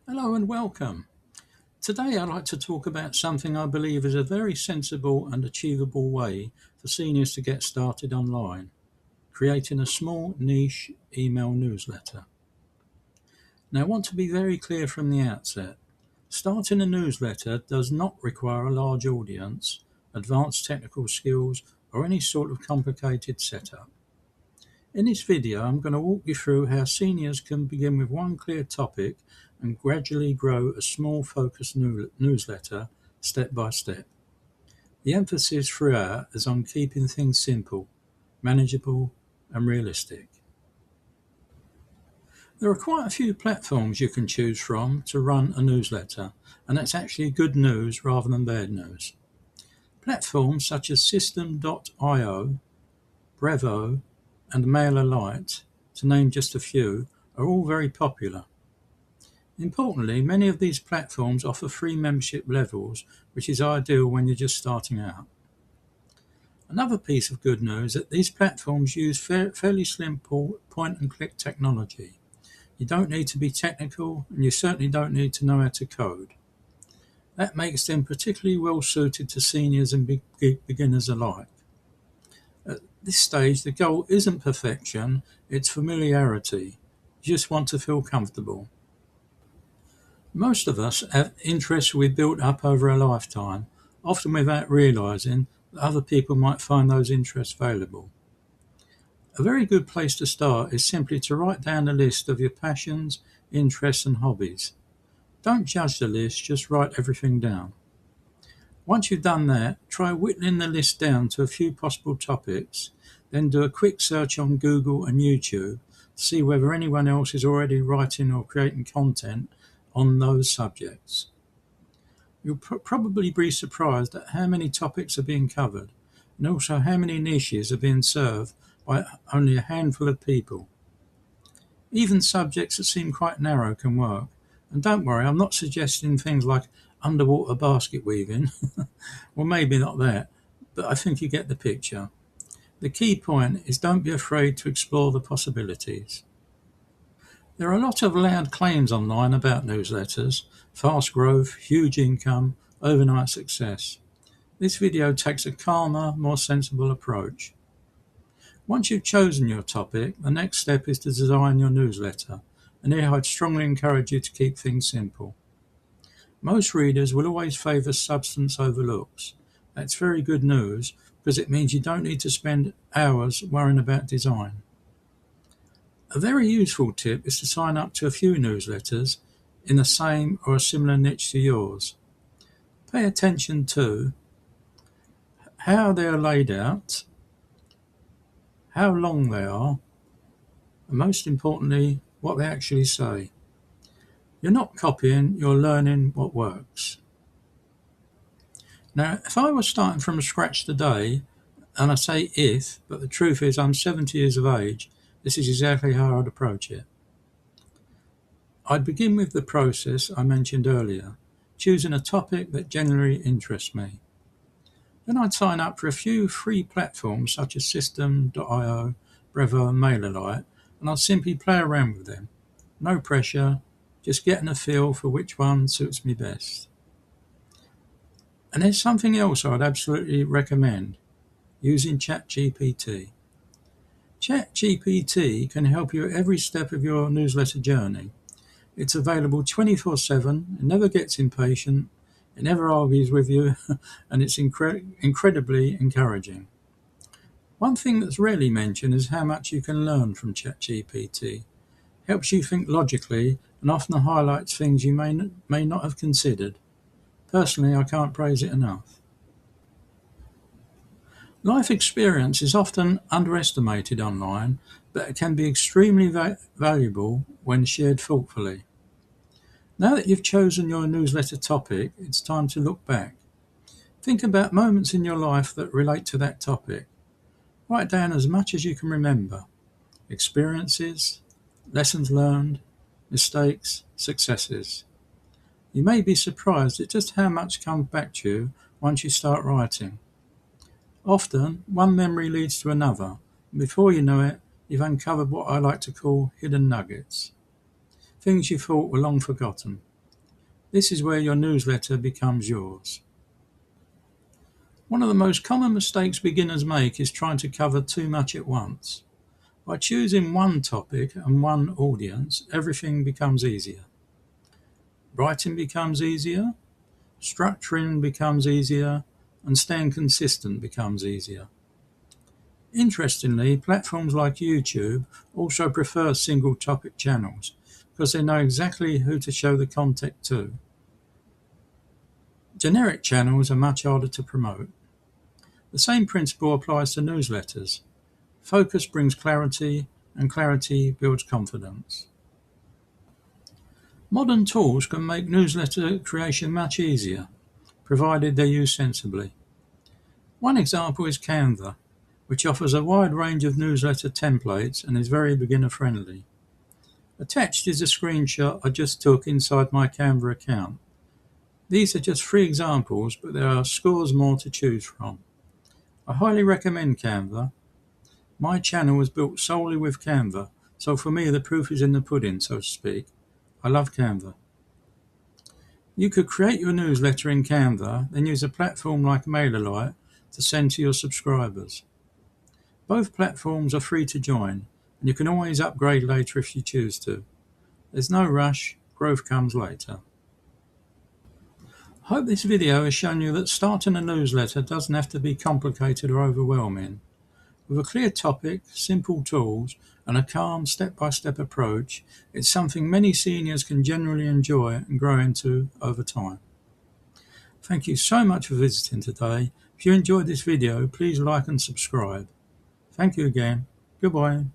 Hello and welcome. Today I'd like to talk about something I believe is a very sensible and achievable way for seniors to get started online, creating a small niche email newsletter. Now I want to be very clear from the outset. Starting a newsletter does not require a large audience, advanced technical skills, or any sort of complicated setup. In this video, I'm going to walk you through how seniors can begin with one clear topic and gradually grow a small focused newsletter step by step. The emphasis throughout is on keeping things simple, manageable, and realistic. There are quite a few platforms you can choose from to run a newsletter, and that's actually good news rather than bad news. Platforms such as System.io, Brevo, and MailerLite, to name just a few, are all very popular. Importantly, many of these platforms offer free membership levels, which is ideal when you're just starting out. Another piece of good news is that these platforms use fairly simple point-and-click technology. You don't need to be technical, and you certainly don't need to know how to code. That makes them particularly well suited to seniors and beginners alike. At this stage, the goal isn't perfection, it's familiarity. You just want to feel comfortable. Most of us have interests we built up over a lifetime, often without realizing that other people might find those interests valuable. A very good place to start is simply to write down a list of your passions, interests, and hobbies. Don't judge the list, just write everything down. Once you've done that, try whittling the list down to a few possible topics, then do a quick search on Google and YouTube to see whether anyone else is already writing or creating content on those subjects. You'll probably be surprised at how many topics are being covered, and also how many niches are being served by only a handful of people. Even subjects that seem quite narrow can work. And don't worry, I'm not suggesting things like underwater basket weaving. Well, maybe not that, but I think you get the picture. The key point is don't be afraid to explore the possibilities. There are a lot of loud claims online about newsletters: fast growth, huge income, overnight success. This video takes a calmer, more sensible approach. Once you've chosen your topic, the next step is to design your newsletter, and here I'd strongly encourage you to keep things simple. Most readers will always favour substance over looks. That's very good news, because it means you don't need to spend hours worrying about design. A very useful tip is to sign up to a few newsletters in the same or a similar niche to yours. Pay attention to how they are laid out, how long they are, and most importantly, what they actually say. You're not copying, you're learning what works. Now, if I was starting from scratch today, and I say if, but the truth is I'm 70 years of age, this is exactly how I'd approach it. I'd begin with the process I mentioned earlier, choosing a topic that genuinely interests me. Then I'd sign up for a few free platforms such as System.io, Brevo, and MailerLite, and I'd simply play around with them. No pressure, just getting a feel for which one suits me best. And there's something else I'd absolutely recommend: using ChatGPT. ChatGPT can help you at every step of your newsletter journey. It's available 24/7, it never gets impatient, it never argues with you, and it's incredibly encouraging. One thing that's rarely mentioned is how much you can learn from ChatGPT. It helps you think logically and often highlights things you may not have considered. Personally, I can't praise it enough. Life experience is often underestimated online, but it can be extremely valuable when shared thoughtfully. Now that you've chosen your newsletter topic, it's time to look back. Think about moments in your life that relate to that topic. Write down as much as you can remember: experiences, lessons learned, mistakes, successes. You may be surprised at just how much comes back to you once you start writing. Often, one memory leads to another, and before you know it, you've uncovered what I like to call hidden nuggets. Things you thought were long forgotten. This is where your newsletter becomes yours. One of the most common mistakes beginners make is trying to cover too much at once. By choosing one topic and one audience, everything becomes easier. Writing becomes easier, structuring becomes easier, and staying consistent becomes easier. Interestingly, platforms like YouTube also prefer single topic channels because they know exactly who to show the content to. Generic channels are much harder to promote. The same principle applies to newsletters. Focus brings clarity, and clarity builds confidence. Modern tools can make newsletter creation much easier, provided they're used sensibly. One example is Canva, which offers a wide range of newsletter templates and is very beginner-friendly. Attached is a screenshot I just took inside my Canva account. These are just 3 examples, but there are scores more to choose from. I highly recommend Canva. My channel was built solely with Canva, so for me the proof is in the pudding, so to speak. I love Canva. You could create your newsletter in Canva, then use a platform like MailerLite to send to your subscribers. Both platforms are free to join, and you can always upgrade later if you choose to. There's no rush, growth comes later. I hope this video has shown you that starting a newsletter doesn't have to be complicated or overwhelming. With a clear topic, simple tools, and a calm step-by-step approach, it's something many seniors can generally enjoy and grow into over time. Thank you so much for visiting today. If you enjoyed this video, please like and subscribe. Thank you again. Goodbye.